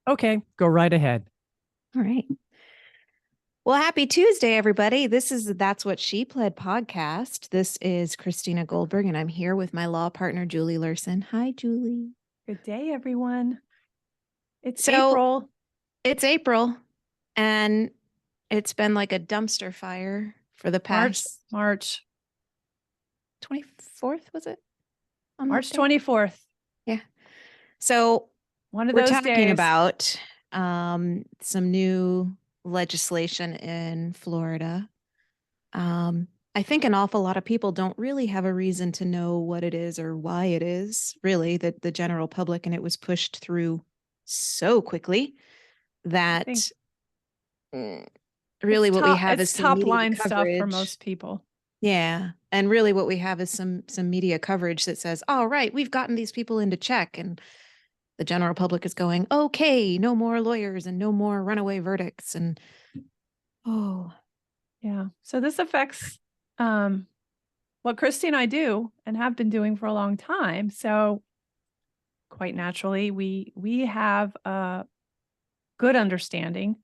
Okay, go right ahead. All right. Well, happy Tuesday, everybody. This is the That's What She Pled podcast. This is Christina Goldberg, and I'm here with my law partner, Julie Lurson. Hi, Julie. Good day, everyone. It's So April. it's April, and it's been like a dumpster fire for the past March 24th, was it? March 24th. Yeah. So One of we're those talking days. about some new legislation in Florida. I think an awful lot of people don't really have a reason to know what it is or why it is, really, that the general public, and it was pushed through so quickly that really what we have is some top media line coverage. stuff for most people. Yeah. And really what we have is some media coverage that says, all right, we've gotten these people into check. And the general public is going, okay, no more lawyers and no more runaway verdicts. And yeah. So this affects what Christy and I do and have been doing for a long time. So quite naturally, we have a good understanding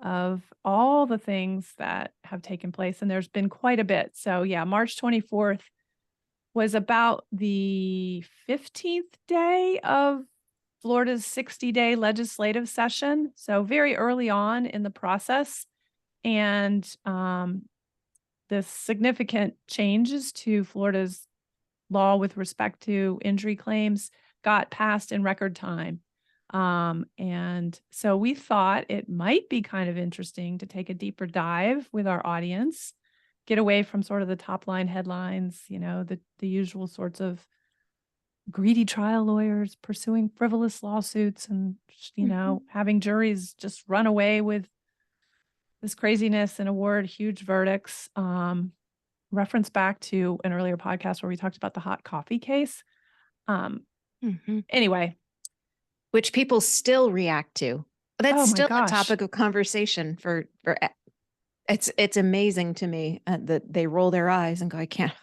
of all the things that have taken place. And there's been quite a bit. So yeah, March 24th was about the 15th day of Florida's 60-day legislative session. So very early on in the process. And the significant changes to Florida's law with respect to injury claims got passed in record time. And so we thought it might be kind of interesting to take a deeper dive with our audience, get away from sort of the top line headlines, the usual sorts of greedy trial lawyers pursuing frivolous lawsuits and, having juries just run away with this craziness and award huge verdicts. Reference back to an earlier podcast where we talked about the hot coffee case. Anyway. Which people still react to. That's still a gosh. topic of conversation for it's amazing to me that they roll their eyes and go, I can't,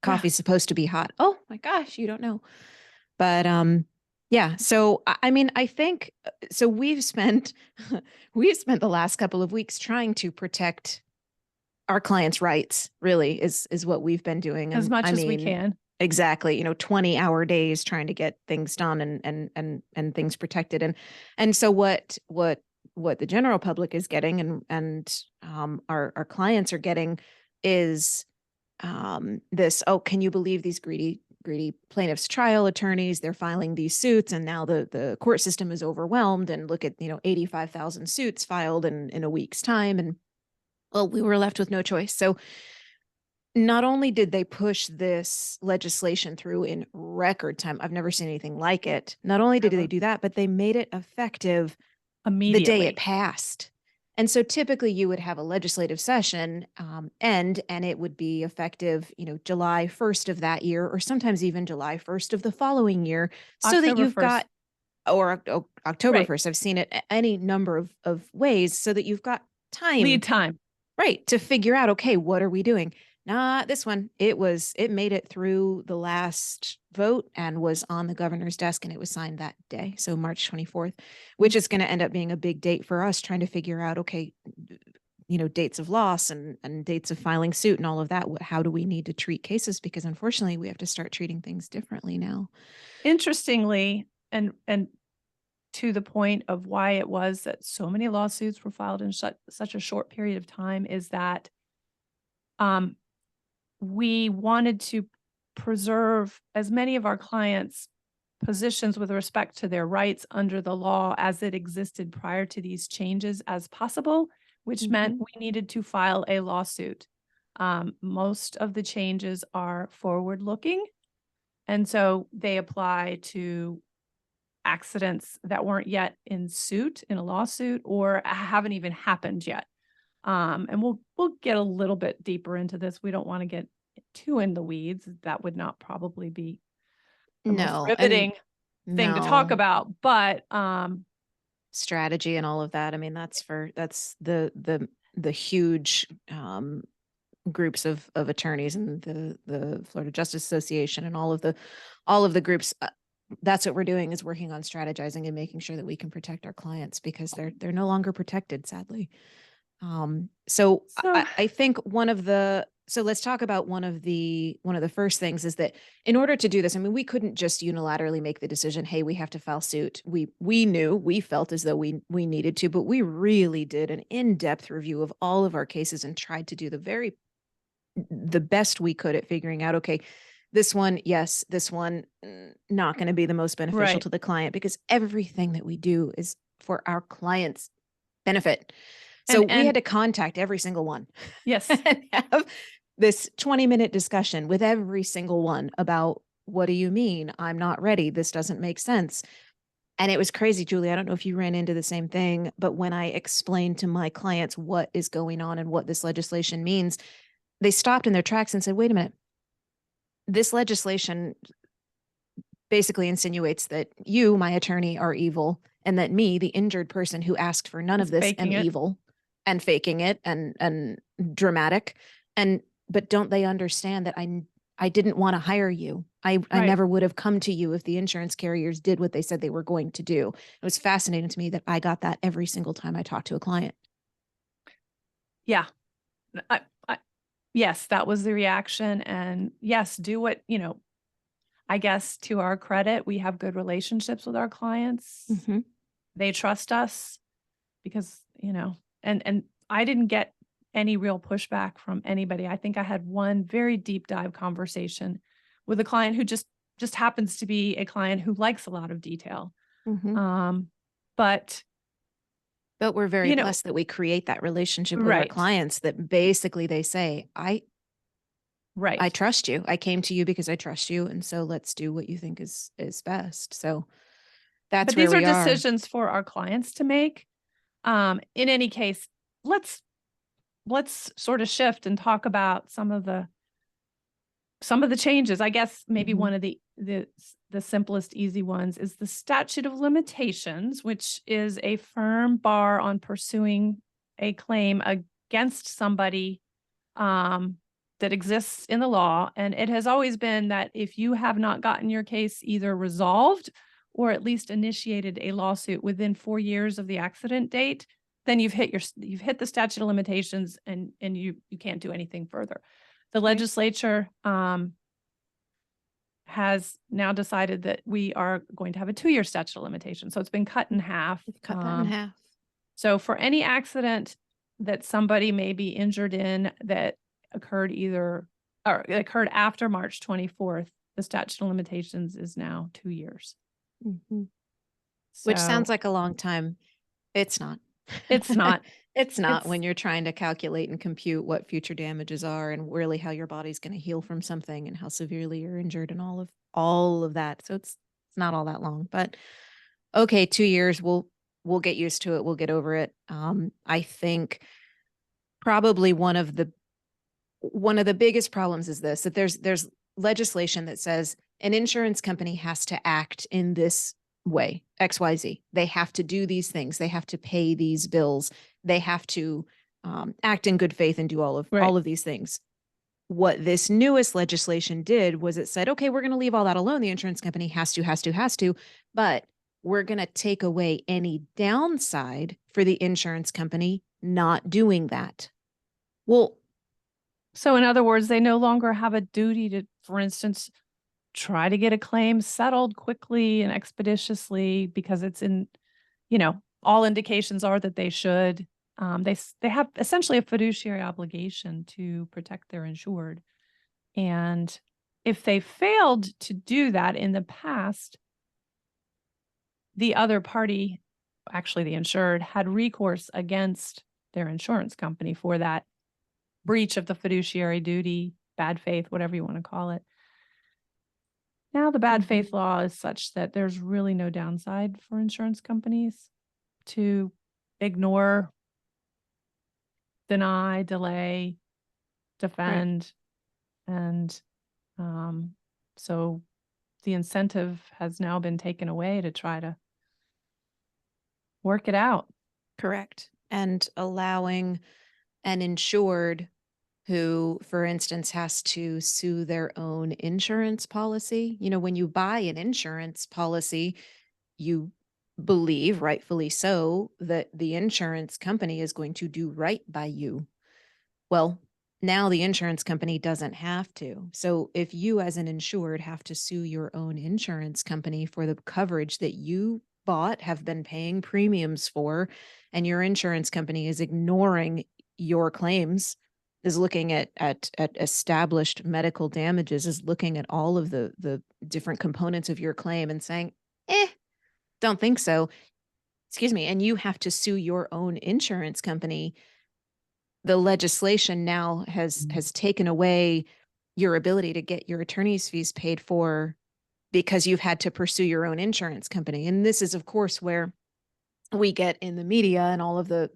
coffee's supposed to be hot. Oh my gosh, you don't know. But yeah, so I mean, I think so we've spent the last couple of weeks trying to protect our clients' rights, really, is what we've been doing. As much as we can. Exactly. 20-hour days trying to get things done and things protected. And so what the general public is getting and our clients are getting is this, oh, can you believe these greedy plaintiffs' trial attorneys? They're filing these suits, and now the court system is overwhelmed. And look at 85,000 suits filed in a week's time, and well, we were left with no choice. So not only did they push this legislation through in record time, I've never seen anything like it. Not only did they do that, but they made it effective immediately the day it passed. And so typically you would have a legislative session end, and it would be effective, July 1st of that year, or sometimes even July 1st of the following year, so October that you've 1st. got, or October Right. 1st. I've seen it any number of ways, so that you've got lead time, right, to figure out, okay, what are we doing? Not this one. It made it through the last vote and was on the governor's desk, and it was signed that day. So March 24th, which is going to end up being a big date for us, trying to figure out, okay, dates of loss and dates of filing suit and all of that. How do we need to treat cases? Because unfortunately we have to start treating things differently now. Interestingly, and to the point of why it was that so many lawsuits were filed in such a short period of time, is that we wanted to preserve as many of our clients' positions with respect to their rights under the law as it existed prior to these changes as possible, which meant we needed to file a lawsuit. Most of the changes are forward-looking, and so they apply to accidents that weren't yet in a lawsuit, or haven't even happened yet. And we'll get a little bit deeper into this. We don't want to get too in the weeds. That would not probably be the most riveting thing to talk about, but strategy and all of that. I mean, that's the huge groups of attorneys and the Florida Justice Association and all of the groups. that's what we're doing, is working on strategizing and making sure that we can protect our clients, because they're no longer protected, sadly. So So I think so let's talk about one of the first things is that in order to do this, I mean, we couldn't just unilaterally make the decision, hey, we have to file suit. We felt as though we needed to, but we really did an in-depth review of all of our cases and tried to do the best we could at figuring out, okay, this one, yes, this one, not going to be the most beneficial right. to the client, because everything that we do is for our clients' benefit. So we had And to contact every single one yes, and have this 20-minute discussion with every single one about, what do you mean? I'm not ready. This doesn't make sense. And it was crazy, Julie. I don't know if you ran into the same thing, but when I explained to my clients what is going on and what this legislation means, they stopped in their tracks and said, wait a minute, this legislation basically insinuates that you, my attorney, are evil, and that me, the injured person who asked for none of it's this, am faking it. evil and faking it and dramatic. But don't they understand that I didn't want to hire you. I Right. never would have come to you if the insurance carriers did what they said they were going to do. It was fascinating to me that I got that every single time I talked to a client. Yeah. I, yes, that was the reaction. And yes, do what, I guess to our credit, we have good relationships with our clients. Mm-hmm. They trust us because, and I didn't get any real pushback from anybody. I think I had one very deep dive conversation with a client who just happens to be a client who likes a lot of detail. Mm-hmm. But But we're very blessed that we create that relationship with our right, clients, that basically they say, I right. trust you. I came to you because I trust you. And so let's do what you think is best. So that's But where these are we are. decisions for our clients to make. In any case, let's sort of shift and talk about some of the changes. I guess maybe Mhm. one of the simplest, easy ones is the statute of limitations, which is a firm bar on pursuing a claim against somebody that exists in the law. And it has always been that if you have not gotten your case either resolved or at least initiated a lawsuit within 4 years of the accident date, then you've hit the statute of limitations, and you can't do anything further. The Right. legislature has now decided that we are going to have a 2-year statute of limitations. So it's been cut in half. We've cut that in half. So for any accident that somebody may be injured in that occurred after March 24th, the statute of limitations is now 2 years. Mhm. Which sounds So like a long time. It's not. it's not. It's not, It's when you're trying to calculate and compute what future damages are and really how your body's going to heal from something and how severely you're injured and all of that. So it's not all that long, but okay, 2 years, we'll get used to it. We'll get over it. I think probably one of the biggest problems is this, that there's legislation that says an insurance company has to act in this way, XYZ. They have to do these things. They have to pay these bills. They have to act in good faith and do all right. of these things. What this newest legislation did was it said, okay, we're going to leave all that alone. The insurance company has to, but we're going to take away any downside for the insurance company not doing that. Well, So in other words, they no longer have a duty to, for instance, try to get a claim settled quickly and expeditiously because it's in, all indications are that they should. They have essentially a fiduciary obligation to protect their insured. And if they failed to do that in the past, the other party, actually the insured, had recourse against their insurance company for that breach of the fiduciary duty, bad faith, whatever you want to call it. Now the bad faith law is such that there's really no downside for insurance companies to ignore, deny, delay, defend. And so the incentive has now been taken away to try to work it out. correct. And allowing an insured who, for instance, has to sue their own insurance policy. You know, when you buy an insurance policy, you believe, rightfully so, that the insurance company is going to do right by you. Well, now the insurance company doesn't have to. So if you as an insured have to sue your own insurance company for the coverage that you bought, have been paying premiums for, and your insurance company is ignoring your claims, is looking at established medical damages, is looking at all of the different components of your claim and saying, don't think so. Excuse me. And you have to sue your own insurance company. The legislation now has taken away your ability to get your attorney's fees paid for because you've had to pursue your own insurance company. And this is, of course, where we get in the media and all of the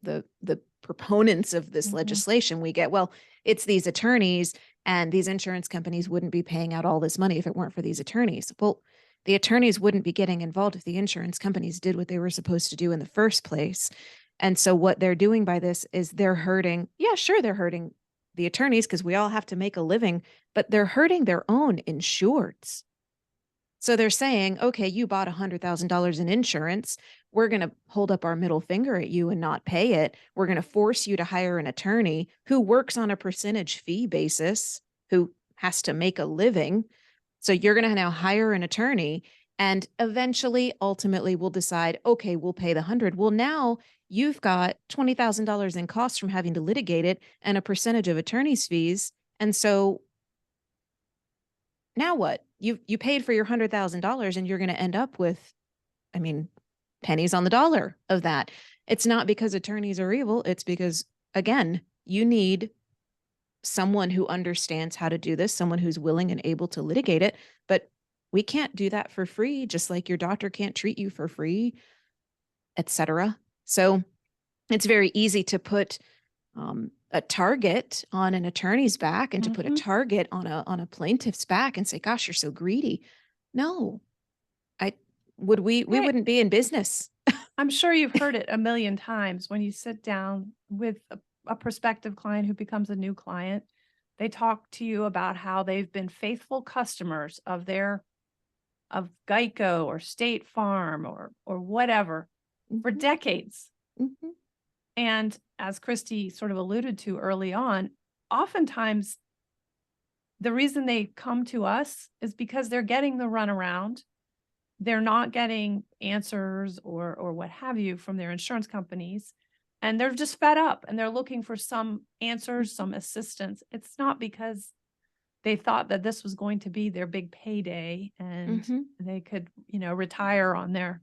proponents of this legislation. We get, well, it's these attorneys, and these insurance companies wouldn't be paying out all this money if it weren't for these attorneys. Well, the attorneys wouldn't be getting involved if the insurance companies did what they were supposed to do in the first place. And so what they're doing by this is they're hurting. Yeah, sure, they're hurting the attorneys because we all have to make a living, but they're hurting their own insureds. So they're saying, okay, you bought $100,000 in insurance. We're going to hold up our middle finger at you and not pay it. We're going to force you to hire an attorney who works on a percentage fee basis, who has to make a living. So you're going to now hire an attorney, and eventually, ultimately, we'll decide, okay, we'll pay the 100. Well, now you've got $20,000 in costs from having to litigate it and a percentage of attorney's fees. And so now what? You paid for your $100,000 and you're going to end up with, I mean, pennies on the dollar of that. It's not because attorneys are evil. It's because, again, you need someone who understands how to do this, someone who's willing and able to litigate it. But we can't do that for free, just like your doctor can't treat you for free, etc. So it's very easy to put a target on an attorney's back and to put a target on a plaintiff's back and say, gosh, you're so greedy. No, we wouldn't be in business. I'm sure you've heard it a million times when you sit down with a prospective client who becomes a new client. They talk to you about how they've been faithful customers of Geico or State Farm or whatever for decades. And as Christy sort of alluded to early on, oftentimes the reason they come to us is because they're getting the runaround. They're not getting answers or what have you from their insurance companies. And they're just fed up and they're looking for some answers, some assistance. It's not because they thought that this was going to be their big payday and they could, retire on their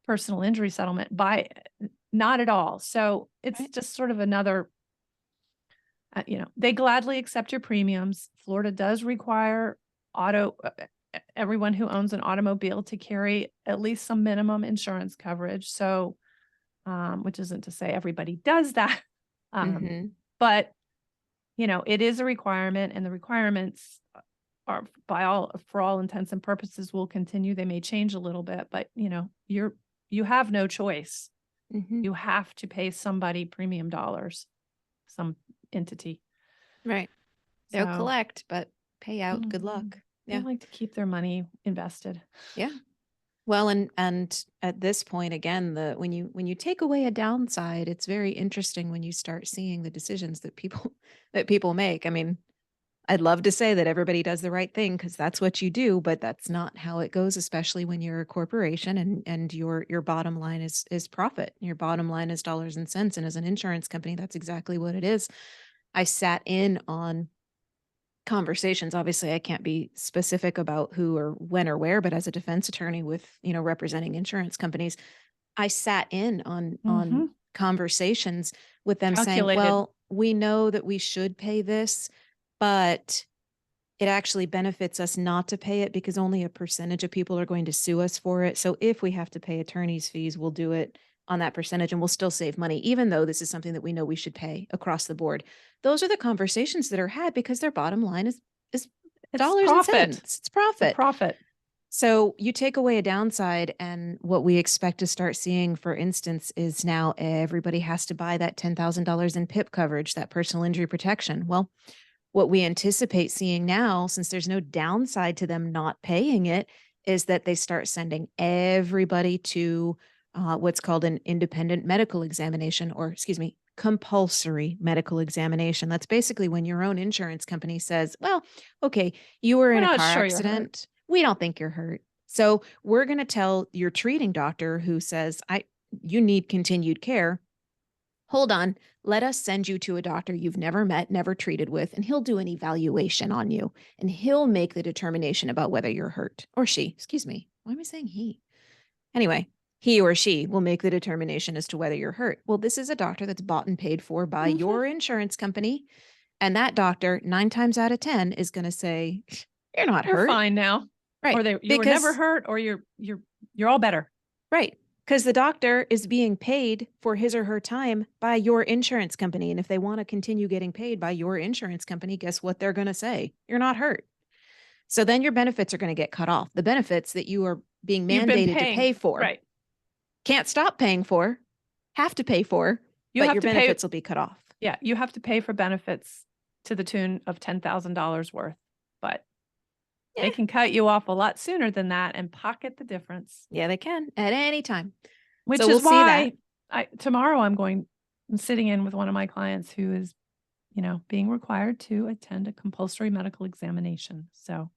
personal injury settlement. Not at all. So it's just sort of another, they gladly accept your premiums. Florida does require everyone who owns an automobile to carry at least some minimum insurance coverage. So, which isn't to say everybody does that. But, it is a requirement, and the requirements are for all intents and purposes will continue. They may change a little bit, but you have no choice. You have to pay somebody premium dollars, some entity. Right. They'll collect, but pay out. Good luck. They like to keep their money invested. Yeah. Well, and at this point, again, when you take away a downside, it's very interesting when you start seeing the decisions that people make. I mean, I'd love to say that everybody does the right thing because that's what you do, but that's not how it goes, especially when you're a corporation and your bottom line is profit. Your bottom line is dollars and cents. And as an insurance company, that's exactly what it is. I sat in on conversations. Obviously, I can't be specific about who or when or where, but as a defense attorney with, representing insurance companies, I sat in on conversations with them saying, well, we know that we should pay this, but it actually benefits us not to pay it because only a percentage of people are going to sue us for it. So if we have to pay attorney's fees, we'll do it on that percentage and we'll still save money, even though this is something that we know we should pay across the board. Those are the conversations that are had because their bottom line is dollars and cents. It's profit. So you take away a downside, and what we expect to start seeing, for instance, is now everybody has to buy that $10,000 in PIP coverage, that personal injury protection. Well, what we anticipate seeing now, since there's no downside to them not paying it, is that they start sending everybody to what's called an independent medical examination, or excuse me, compulsory medical examination. That's basically when your own insurance company says, well, okay, you were We're in a not car sure you're hurt. accident. We don't think you're hurt. So we're going to tell your treating doctor, who says, you need continued care. Hold on, let us send you to a doctor you've never met, never treated with, and he'll do an evaluation on you, and he'll make the determination about whether you're hurt, or she, excuse me. Why am I saying he? Anyway, he or she will make the determination as to whether you're hurt. Well, this is a doctor that's bought and paid for by Mhm. your insurance company. And that doctor, 9 times out of 10, is going to say, you're not You're hurt. fine now. Right. Or you were never Because, hurt, or you're all better. right. Because the doctor is being paid for his or her time by your insurance company. And if they want to continue getting paid by your insurance company, guess what they're going to say? You're not hurt. So then your benefits are going to get cut off. The benefits that you are being You've been mandated to paying. pay for, Right. can't stop paying for, have to pay for, You but have your to pay. benefits will be cut off. Yeah, you have to pay for benefits to the tune of $10,000 worth, but they Yeah. can cut you off a lot sooner than that and pocket the difference. Yeah, they can at any time. Which So is we'll see that. why tomorrow I'm sitting in with one of my clients who is, being required to attend a compulsory medical examination. So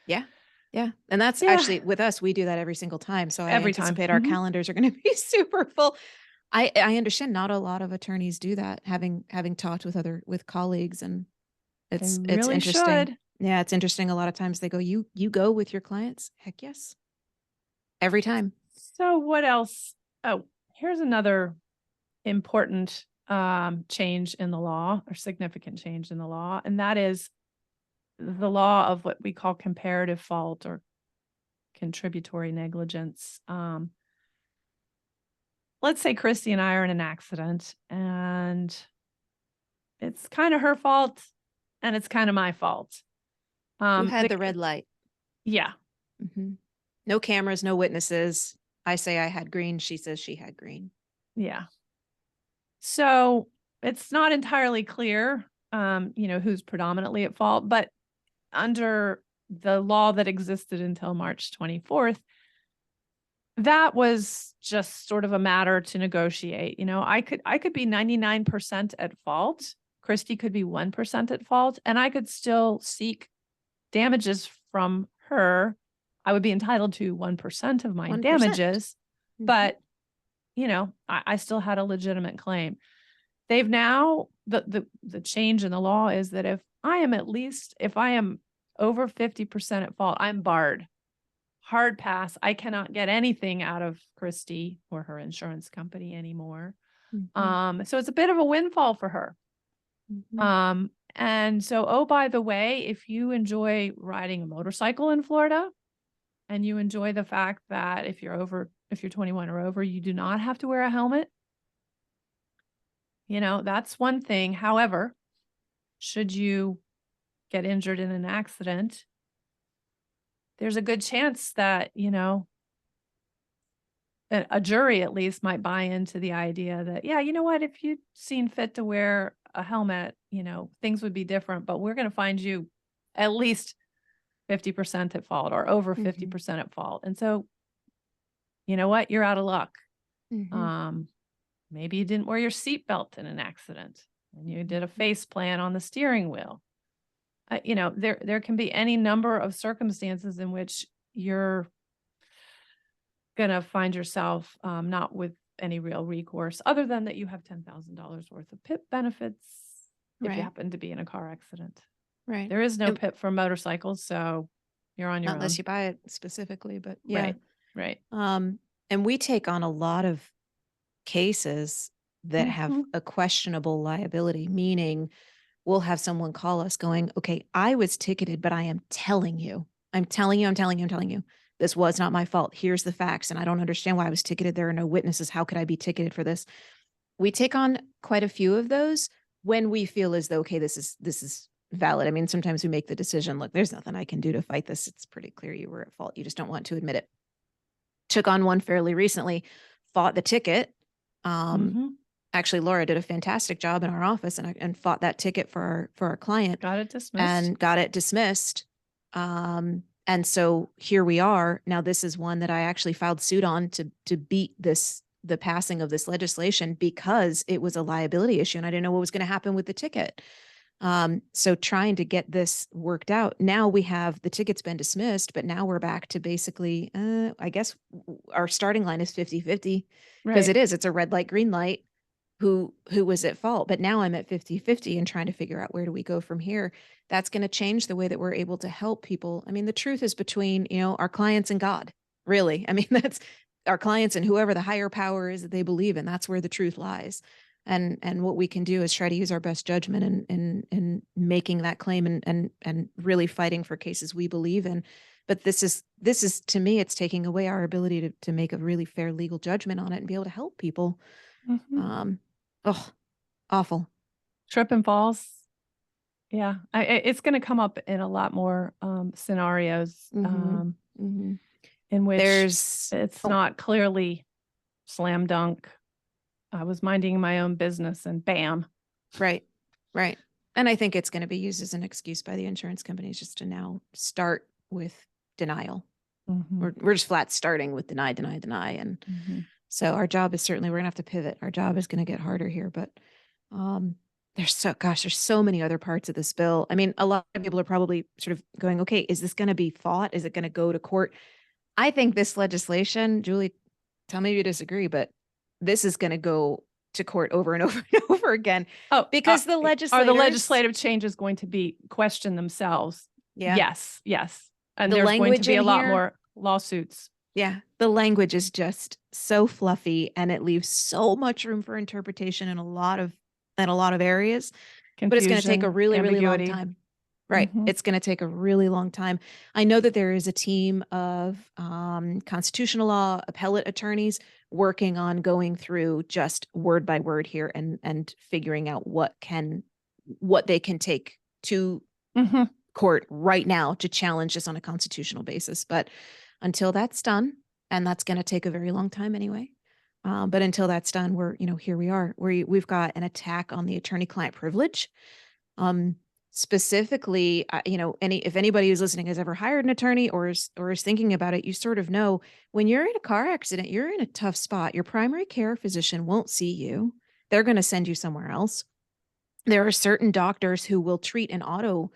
Yeah. Yeah. And that's yeah, actually with us, we do that every single time. So I every time. anticipate our calendars are going to be super full. I understand not a lot of attorneys do that, having talked with colleagues, and They it's really interesting. should. Yeah, it's interesting. A lot of times they go, you go with your clients? Heck yes. Every time. So what else? Oh, here's another important change in the law, or significant change in the law, and that is the law of what we call comparative fault or contributory negligence. Let's say Christy and I are in an accident, and it's kind of her fault and it's kind of my fault. Who had The the red light? Yeah. Mhm. No cameras, no witnesses. I say I had green. She says she had green. Yeah. So it's not entirely clear, who's predominantly at fault, but under the law that existed until March 24th, that was just sort of a matter to negotiate. I could be 99% at fault. Christy could be 1% at fault, and I could still seek damages from her. I would be entitled to 1% of my 1%. damages, Mhm. but I still had a legitimate claim. They've now the change in the law is that if I am over 50% at fault, I'm barred. Hard pass. I cannot get anything out of Christy or her insurance company anymore. Mhm. So it's a bit of a windfall for her. Mhm. And so, oh, by the way, if you enjoy riding a motorcycle in Florida, and you enjoy the fact that if you're 21 or over, you do not have to wear a helmet, that's one thing. However, should you get injured in an accident, there's a good chance that, a jury at least might buy into the idea that, yeah, you know what, if you'd seen fit to wear a helmet, things would be different, but we're going to find you at least 50% at fault or over Mhm. 50% at fault. And so, you know what, you're out of luck. Mhm. Um, Maybe you didn't wear your seatbelt in an accident and you did a face plant on the steering wheel. There can be any number of circumstances in which you're going to find yourself not with any real recourse other than that you have $10,000 worth of PIP benefits if you Right. happen to be in a car accident. Right. There is no And PIP for motorcycles, so you're on your unless own. you buy it specifically, but yeah. Right. Right. And we take on a lot of cases that have Mhm. a questionable liability, meaning we'll have someone call us going, okay, I was ticketed, but I am telling you, this was not my fault. Here's the facts. And I don't understand why I was ticketed. There are no witnesses. How could I be ticketed for this? We take on quite a few of those when we feel as though, okay, this is valid. I mean, sometimes we make the decision, look, there's nothing I can do to fight this. It's pretty clear you were at fault. You just don't want to admit it. Took on one fairly recently, fought the ticket. Actually, Laura did a fantastic job in our office and fought that ticket for our client. Got it dismissed. And got it dismissed. And so here we are. Now, this is one that I actually filed suit on to beat the passing of this legislation because it was a liability issue and I didn't know what was going to happen with the ticket. So trying to get this worked out. Now we have the ticket's been dismissed, but now we're back to basically, I guess our starting line is 50-50 because it's a red light, green light. Who was at fault, but now I'm at 50-50 and trying to figure out where do we go from here. That's going to change the way that we're able to help people. I mean, the truth is between, our clients and God, really. I mean, that's our clients and whoever the higher power is that they believe in. That's where the truth lies. And what we can do is try to use our best judgment in making that claim and really fighting for cases we believe in. But this is to me, it's taking away our ability to make a really fair legal judgment on it and be able to help people. Awful. Trip and falls. Yeah. It's going to come up in a lot more scenarios in which it's not clearly slam dunk. I was minding my own business and bam. Right. And I think it's going to be used as an excuse by the insurance companies just to now start with denial. We're just flat starting with deny. And so our job is certainly, we're going to have to pivot. Our job is going to get harder here, but there's so many other parts of this bill. I mean, a lot of people are probably sort of going, okay, is this going to be fought? Is it going to go to court? I think this legislation, Julie, tell me if you disagree, but this is going to go to court over and over and over again. Oh, because are the legislative changes going to be questioned themselves? Yeah. Yes. And there's going to be a lot more lawsuits. Yeah. The language is just so fluffy and it leaves so much room for interpretation in a lot of areas. Confusion, but it's going to take a really, ambiguity. really long time. Right. It's going to take a really long time. I know that there is a team of constitutional law appellate attorneys working on going through just word by word here and figuring out what they can take to court right now to challenge this on a constitutional basis. But until that's done, and that's going to take a very long time anyway. But until that's done, here we are. We've got an attack on the attorney-client privilege. Specifically, if anybody who's listening has ever hired an attorney or is thinking about it, you sort of know when you're in a car accident, you're in a tough spot. Your primary care physician won't see you. They're going to send you somewhere else. There are certain doctors who will treat an auto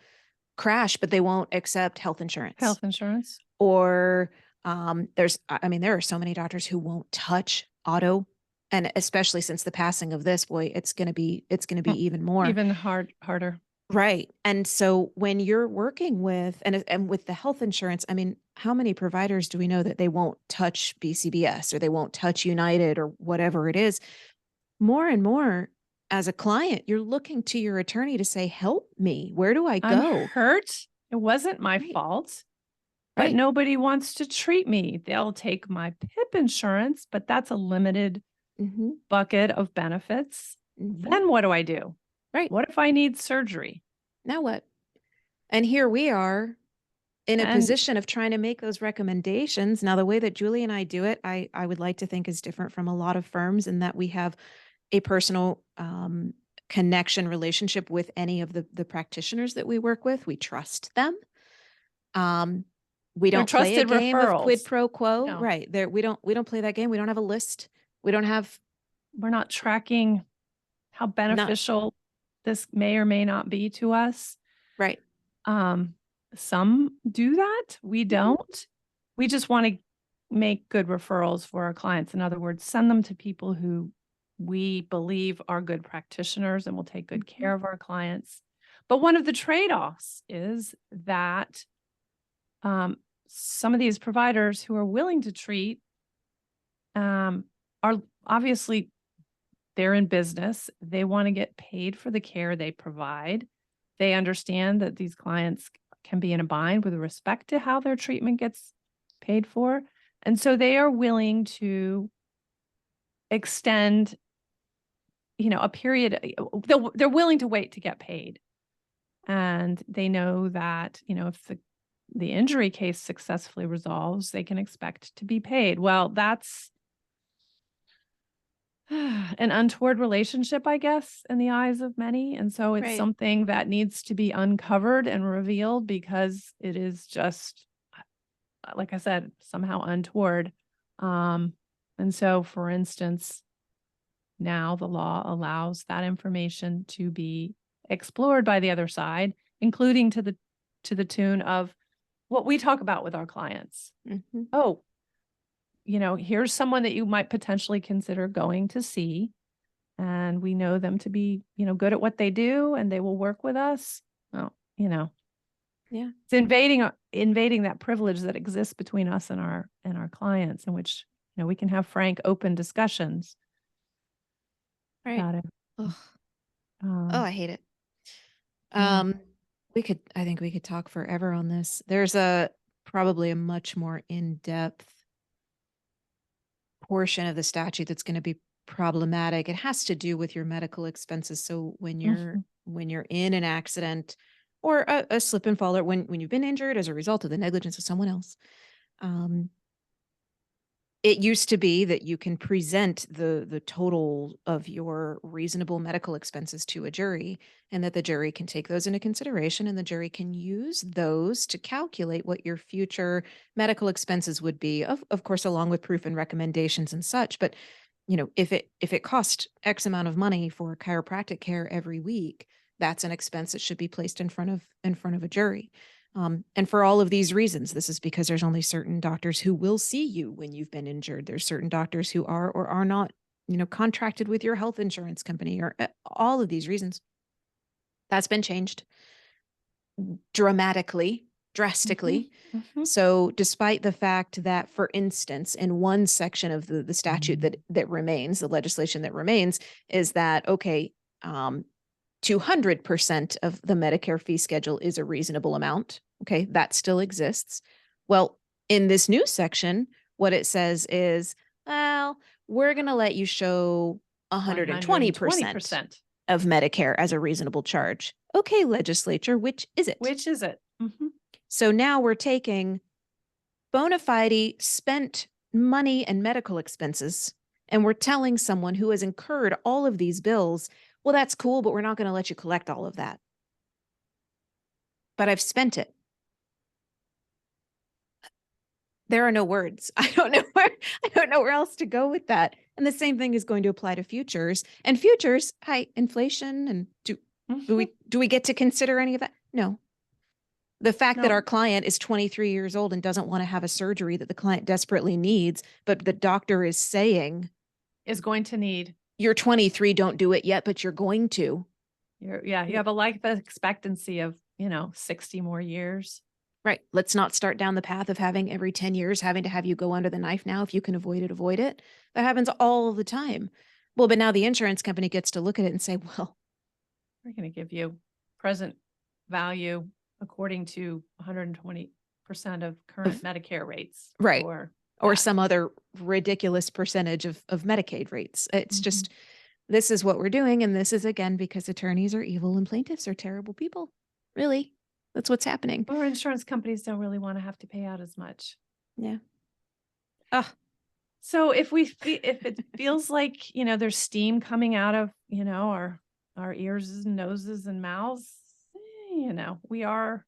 crash, but they won't accept health insurance. Or there are so many doctors who won't touch auto. And especially since the passing of this, boy, it's going to be even more. Even harder. Right. And so when you're working with, and with the health insurance, I mean, how many providers do we know that they won't touch BCBS or they won't touch United or whatever it is? More and more as a client, you're looking to your attorney to say, help me. Where do I go? I'm hurt. It wasn't my fault, but nobody wants to treat me. They'll take my PIP insurance, but that's a limited bucket of benefits. Then what do I do? Right. What if I need surgery? Now what? And here we are in a position of trying to make those recommendations. Now, the way that Julie and I do it, I would like to think is different from a lot of firms in that we have a personal connection relationship with any of the practitioners that we work with. We trust them. We don't play a game of quid pro quo. No. Right. We don't play that game. We don't have a list. We're not tracking how beneficial this may or may not be to us. Right. Some do that. We don't. We just want to make good referrals for our clients. In other words, send them to people who we believe are good practitioners and will take good care of our clients. But one of the trade-offs is that some of these providers who are willing to treat are obviously, they're in business. They want to get paid for the care they provide. They understand that these clients can be in a bind with respect to how their treatment gets paid for. And so they are willing to extend, a period. They're willing to wait to get paid. And they know that, if the injury case successfully resolves, they can expect to be paid. Well, that's an untoward relationship, I guess, in the eyes of many. And so it's Right. something that needs to be uncovered and revealed because it is just, like I said, somehow untoward. And so, for instance, now the law allows that information to be explored by the other side, including to the tune of what we talk about with our clients. Mm-hmm. Oh, here's someone that you might potentially consider going to see, and we know them to be, good at what they do, and they will work with us. Well, Yeah. it's invading that privilege that exists between us and our clients, in which, we can have frank, open discussions Right. about it. Ugh. Oh, Um, I hate it. yeah. I think we could talk forever on this. There's probably a much more in-depth portion of the statute that's going to be problematic. It has to do with your medical expenses. So Mhm. when you're in an accident or a slip and fall, or when you've been injured as a result of the negligence of someone else, um, it used to be that you can present the total of your reasonable medical expenses to a jury, and that the jury can take those into consideration, and the jury can use those to calculate what your future medical expenses would be, of course, along with proof and recommendations and such. But if it cost X amount of money for chiropractic care every week, that's an expense that should be placed in front of a jury. And for all of these reasons, this is because there's only certain doctors who will see you when you've been injured. There's certain doctors who are or are not, contracted with your health insurance company, or all of these reasons. That's been changed drastically. Mhm. So despite the fact that, for instance, in one section of the statute that remains, the legislation that remains, is that, okay, 200% of the Medicare fee schedule is a reasonable amount. Okay, that still exists. Well, in this new section, what it says is, well, we're going to let you show 120% 120%. of Medicare as a reasonable charge. Okay, legislature, which is it? Which is it? Mhm. So now we're taking bona fide spent money and medical expenses, and we're telling someone who has incurred all of these bills, well, that's cool, but we're not going to let you collect all of that. But I've spent it. There are no words. I don't know where else to go with that. And the same thing is going to apply to futures. And futures, hi, inflation, and do Mhm. we get to consider any of that? No. The fact that No, our client is 23 years old and doesn't want to have a surgery that the client desperately needs, but the doctor is saying, is going to need you're 23, don't do it yet, but you're going to. you have a life expectancy of, 60 more years. Right. Let's not start down the path of having every 10 years having to have you go under the knife now. If you can avoid it, avoid it. That happens all the time. Well, but now the insurance company gets to look at it and say, well, We're going to give you present value according to 120% of current of, Medicare rates right. for Or that. some other ridiculous percentage of Medicaid rates. It's Mhm. just, this is what we're doing. And this is, again, because attorneys are evil and plaintiffs are terrible people. Really. That's what's happening. Or insurance companies don't really want to have to pay out as much. Yeah. Oh, So if it feels like, there's steam coming out of, our ears and noses and mouths, we are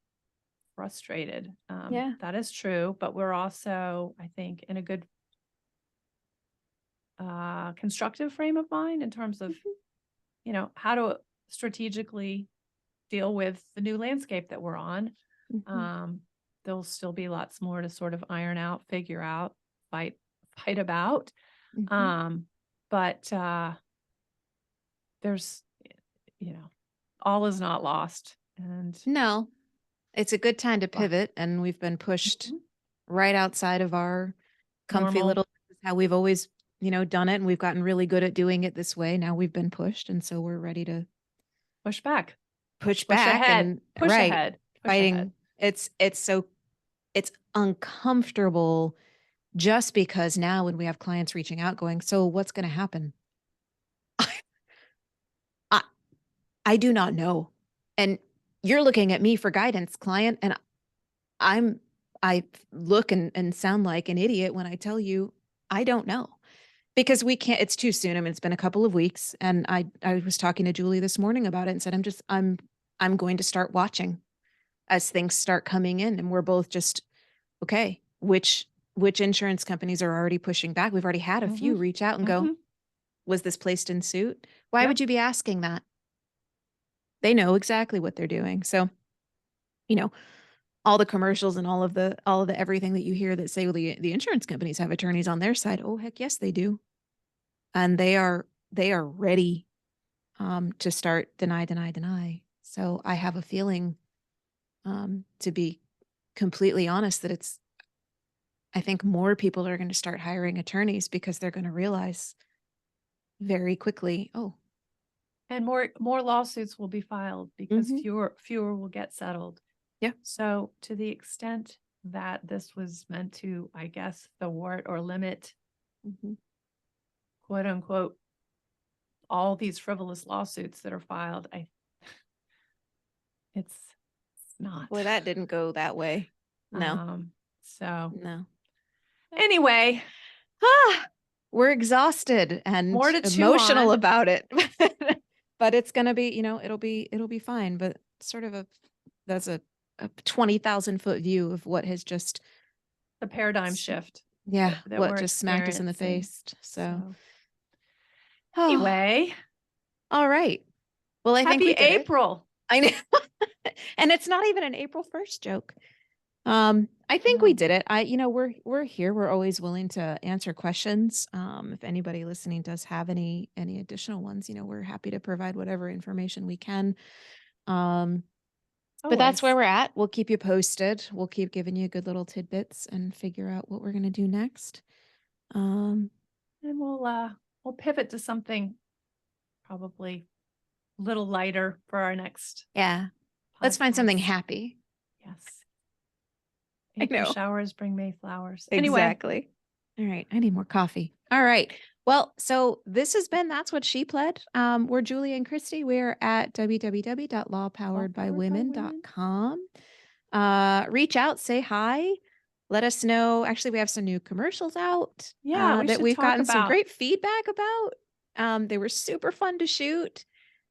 frustrated. yeah. That is true, but we're also, I think, in a good constructive frame of mind in terms of, how to strategically deal with the new landscape that we're on. Mhm. There'll still be lots more to sort of iron out, figure out, fight about. Mhm. But there's, all is not lost. And No, it's a good time to Wow. pivot. And we've been pushed Mhm. right outside of our comfy Normal little, this is how we've always, done it. And we've gotten really good at doing it this way. Now we've been pushed. And so we're ready to push back, push push back ahead, and push right, ahead, push ahead. fighting. It's uncomfortable, just because now when we have clients reaching out going, so what's going to happen? I, I do not know. And you're looking at me for guidance, client, and I'm I look and sound like an idiot when I tell you I don't know. Because we can't, it's too soon. I mean, it's been a couple of weeks, and I was talking to Julie this morning about it and said, I'm going to start watching as things start coming in, and we're both just, okay, which insurance companies are already pushing back? We've already had a few Mhm. reach out and go, Mhm. was this placed in suit? Why Yep. would you be asking that? They know exactly what they're doing. So, you know, all the commercials and all of the everything that you hear that say, well, the insurance companies have attorneys on their side. Oh, heck yes, they do. And they are ready to start deny, deny, deny. So I have a feeling, to be completely honest, that I think more people are going to start hiring attorneys because they're going to realize very quickly, oh, And more lawsuits will be filed because hmm, fewer will get settled. yeah, So to the extent that this was meant to, I guess, thwart or limit, hmm. quote unquote, all these frivolous lawsuits that are filed, it's not. Boy, that didn't go that way. No, So no. anyway, Ah, we're exhausted more and to chew emotional on. about it. But it's gonna be, it'll be fine. But sort of that's a 20,000-foot view of what has just, The paradigm shift yeah, that what we're just smacked us in the experiencing. face. So, So oh, anyway, all right. Well, I think happy we did it. April. I know. And it's not even an April 1st joke. I think we No. did it. We're here. We're always willing to answer questions. If anybody listening does have any additional ones, we're happy to provide whatever information we can. Um, but that's where Always. we're at. We'll keep you posted. We'll keep giving you good little tidbits and figure out what we're gonna do next. Um, And we'll pivot to something probably a little lighter for our next yeah, let's find something podcast. happy. Yes. I April know. showers bring May flowers. Anyway, Exactly. All right. I need more coffee. All right. Well, so this has been That's What She Pled. We're Julie and Christy. We're at all powered by women. www.lawpoweredbywomen.com. Reach out, say hi. Let us know. Actually, we have some new commercials out Yeah, we that should we've talk gotten some about great feedback about. They were super fun to shoot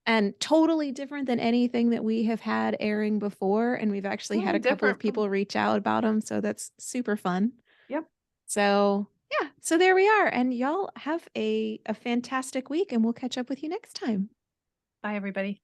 and totally different than anything that we have had airing before. And we've actually had totally a couple of different from. people reach out about them. So that's super fun. Yep. So yeah, so there we are. And y'all have a fantastic week, and we'll catch up with you next time. Bye, everybody.